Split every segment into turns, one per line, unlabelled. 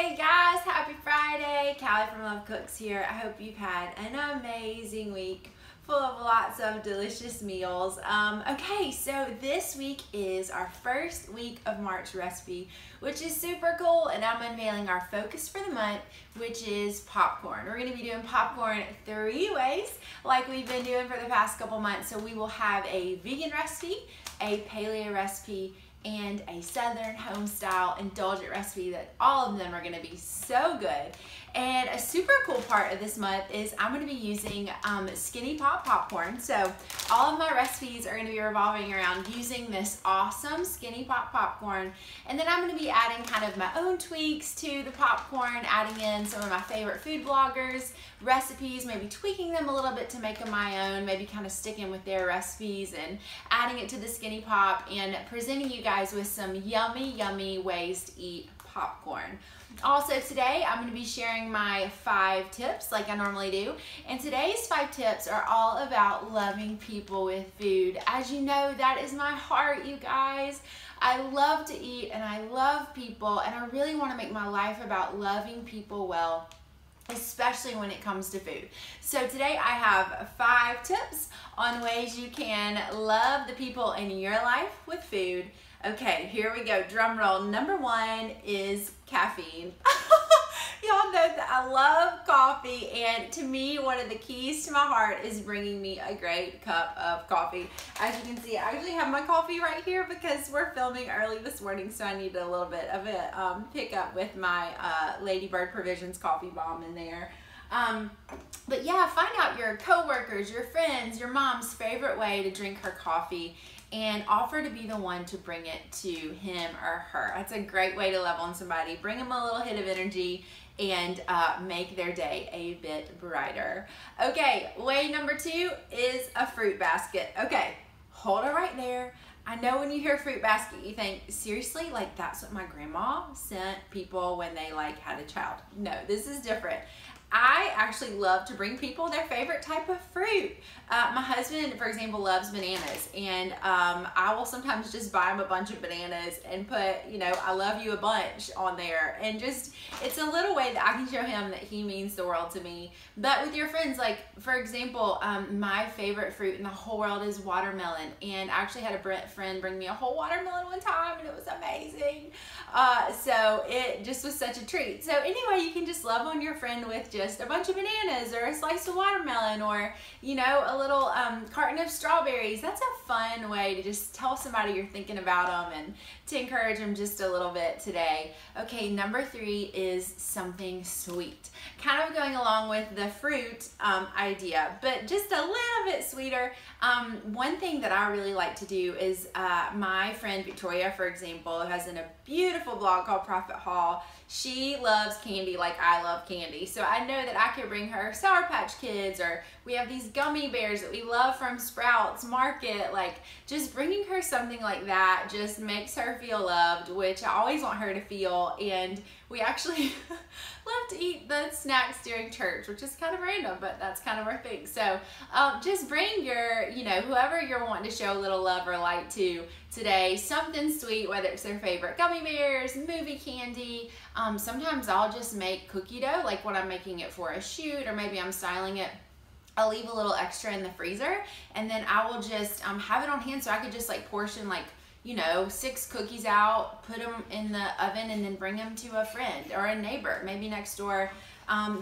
Hey guys, happy Friday. Callie from Love Cooks here. I hope you've had an amazing week full of lots of delicious meals. Okay, so this week is our first week of March recipe, which is super cool, and I'm unveiling our focus for the month, which is popcorn. We're going to be doing popcorn 3 ways like we've been doing for the past couple months. So we will have a vegan recipe, a paleo recipe, and a southern home style indulgent recipe that all of them are going to be so good. And a super cool part of this month is I'm going to be using Skinny Pop popcorn. So all of my recipes are going to be revolving around using this awesome Skinny Pop popcorn. And then I'm going to be adding kind of my own tweaks to the popcorn, adding in some of my favorite food bloggers' recipes, maybe tweaking them a little bit to make them my own, maybe kind of sticking with their recipes and adding it to the Skinny Pop and presenting you guys with some yummy ways to eat popcorn. Also today I'm going to be sharing my 5 tips like I normally do, and today's 5 tips are all about loving people with food. As you know, that is my heart, you guys. I love to eat and I love people, and I really want to make my life about loving people well, especially when it comes to food. So today I have 5 tips on ways you can love the people in your life with food. Okay, here we go. Drum roll. Number 1 is caffeine. Y'all know that I love coffee, and to me, one of the keys to my heart is bringing me a great cup of coffee. As you can see, I actually have my coffee right here because we're filming early this morning, so I need a little bit of a pickup with my Ladybird Provisions coffee bomb in there. But yeah, find out your coworkers, your friends, your mom's favorite way to drink her coffee, and offer to be the one to bring it to him or her. That's a great way to love on somebody. Bring them a little hit of energy and make their day a bit brighter. Okay, way number 2 is a fruit basket. Okay, hold it right there. I know when you hear fruit basket, you think, seriously? Like that's what my grandma sent people when they like had a child. No, this is different. I actually love to bring people their favorite type of fruit. My husband, for example, loves bananas, and I will sometimes just buy him a bunch of bananas and put, you know, I love you a bunch on there, and just, it's a little way that I can show him that he means the world to me. But with your friends, like for example, my favorite fruit in the whole world is watermelon, and I actually had a friend bring me a whole watermelon one time, and it was amazing. So it just was such a treat. So anyway, you can just love on your friend with just a bunch of bananas or a slice of watermelon, or you know, a little carton of strawberries. That's a fun way to just tell somebody you're thinking about them and to encourage them just a little bit today. Okay, number 3 is something sweet, kind of going along with the fruit idea, but just a little bit sweeter. One thing that I really like to do is my friend Victoria, for example, who has a beautiful blog called Profit Haul. She loves candy like I love candy. So I know that I could bring her Sour Patch Kids, or we have these gummy bears that we love from Sprouts Market. Like just bringing her something like that just makes her feel loved, which I always want her to feel. And we actually love to eat the snacks during church, which is kind of random, but that's kind of our thing. So just bring your, you know, whoever you're wanting to show a little love or light to today, something sweet, whether it's their favorite gummy bears, movie candy. Sometimes I'll just make cookie dough, like when I'm making it for a shoot, or maybe I'm styling it. I'll leave a little extra in the freezer, and then I will just have it on hand, so I could just like portion like, you know, 6 cookies out, put them in the oven, and then bring them to a friend or a neighbor, maybe next door.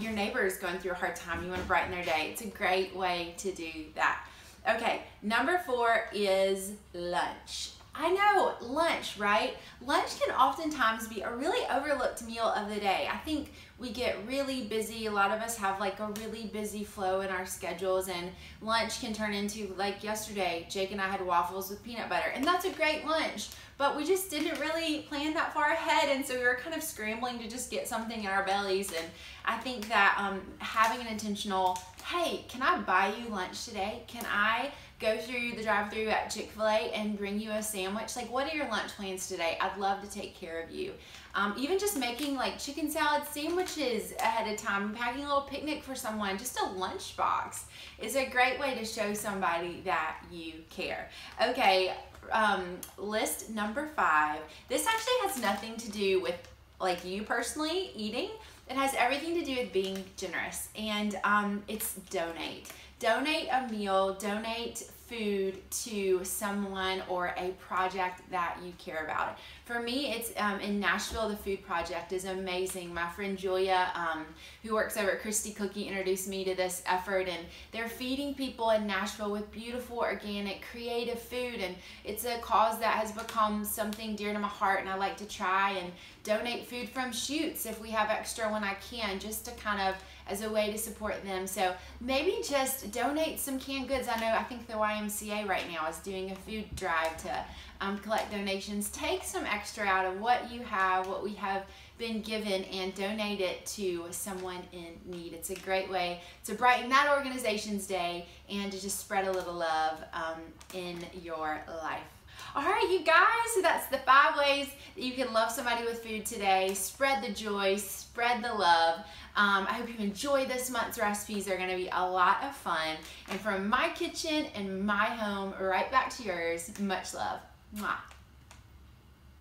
Your neighbor is going through a hard time. You want to brighten their day. It's a great way to do that. Okay, number 4 is lunch. I know, lunch, right? Lunch can oftentimes be a really overlooked meal of the day. I think we get really busy. A lot of us have like a really busy flow in our schedules, and lunch can turn into, like yesterday, Jake and I had waffles with peanut butter, and that's a great lunch, but we just didn't really plan that far ahead, and so we were kind of scrambling to just get something in our bellies. And I think that having an intentional, hey, can I buy you lunch today? Can I go through the drive-thru at Chick-fil-A and bring you a sandwich? Like, what are your lunch plans today? I'd love to take care of you. Even just making like chicken salad sandwiches ahead of time, packing a little picnic for someone, just a lunch box is a great way to show somebody that you care. Okay, list number 5. This actually has nothing to do with like you personally eating. It has everything to do with being generous, and it's donate. Donate a meal, donate food to someone or a project that you care about. For me, it's in Nashville, the food project is amazing. My friend Julia, who works over at Christy Cookie, introduced me to this effort, and they're feeding people in Nashville with beautiful, organic, creative food, and it's a cause that has become something dear to my heart, and I like to try and donate food from shoots if we have extra when I can, just to kind of as a way to support them. So maybe just donate some canned goods. I think the YMCA right now is doing a food drive to collect donations. Take some extra out of what you have, what we have been given, and donate it to someone in need. It's a great way to brighten that organization's day and to just spread a little love in your life. All right, you guys, so that's the 5 ways that you can love somebody with food today. Spread the joy, spread the love. I hope you enjoy this month's recipes. They're gonna be a lot of fun. And from my kitchen and my home, right back to yours, much love. Mwah.